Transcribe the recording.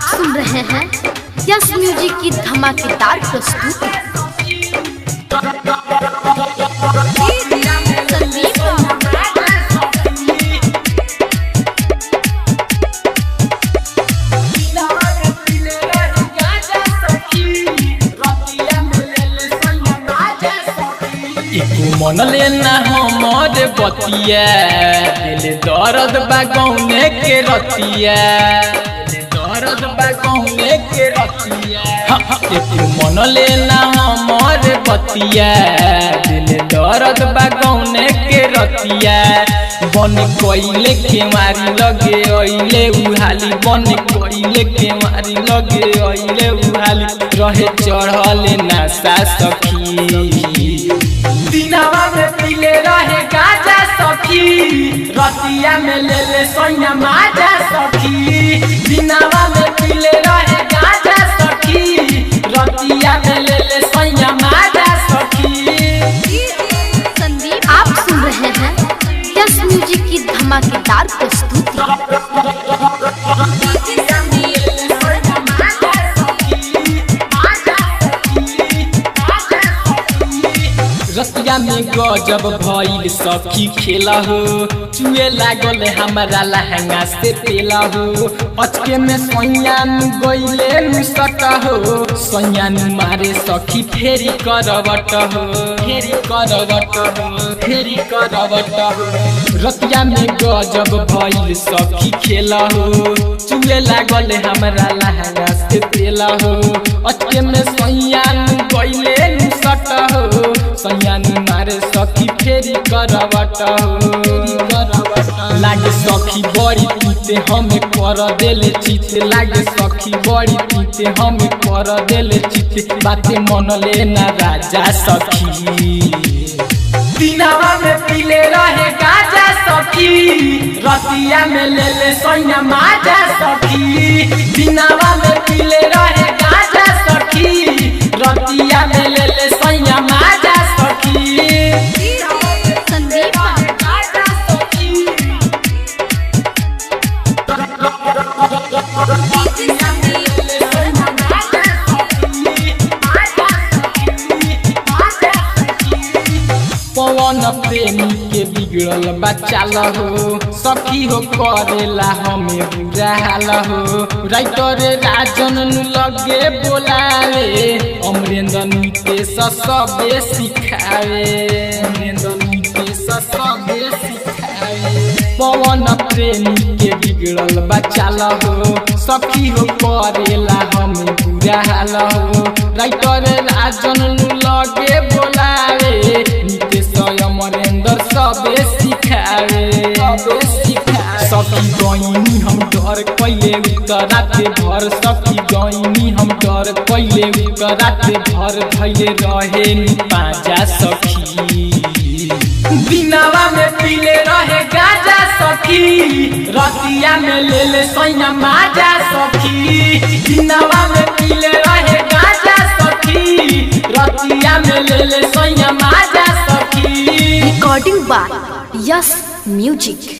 आप सुन रहे हैं यस म्यूजिक की धमाकेदार प्रस्तुति। मन लेना हमारे बतिया दिल दर्द बा गौने के रतिया दर्द बा गौने के रतिया मन लेना हमारे बतिया दिल दर्द बा गौने के रतिया बन कोइले के मारी लगे ओइले उहाली बन कोइले के मारी लगे ओइले उहाली रहे चढ़ले नासा सखी दिनावा में पीले रहे गाजा सखी रतिया में ले ले सोया माजा सखी दिनावा में पीले रहे गाजा सखी रतिया में ले ले सोया माजा सखी। आप सुन रहे हैं यस म्यूजिक की धमाकेदार प्रस्तुति। रतिया में गजब भइल सखी खेला हो चुए लागल हमारा लहंगा से तेला हो अचके में सैयान गइले मुसटा हो सैयान मारे सखी फेरी करवट हो फेरी करवट हो फेरी करवट हो रतिया में गजब भइल सखी खेला हो चुए लागल हमारा लहंगा से तेला हो अचके में सैयान गइले मुसटा हो सैयान मारे सखी फेरी करवट लागे सखी बड़ी पीते हमें कर देले चिते लागे सखी बड़ी पीते हमें कर देले चिते बाते मन लेना राजा सखी दिनावा में पीले रहे गाजा सखी रतिया में ले ले सोया माजा सखी दिनावा में पीले रहे गाजा सखी रतिया में ले ले सोया माजा सखी। पवन प्रेमी के बिगड़ल बच्चा हो सखी हो करेला हमें बुरा हाल हो राइटर राजन लगे बोलावे अमरेंद्र नीतेश सबे सिखावे अमरेंद्र नीतेश सबे सिखावे पवन प्रेमी के बिगड़ल बच्चा हो सखी हो करेला हमें बुरा हाल हो राइटर राजन लगे बोलावे अमरेंद्र सबे सिखावे सखी गईनी हम डर कैले उतराते भर सखी गईनी हम डर कैले उतराते भर धैले रहे पाजा सखी दिनावा में पीले रहे गाजा सखी रतिया में ले ले सोया माजा सखी दिनावा में पीले रहे गाजा सखी रतिया में ले ले सोया माजा सखी। Recording by Yes music.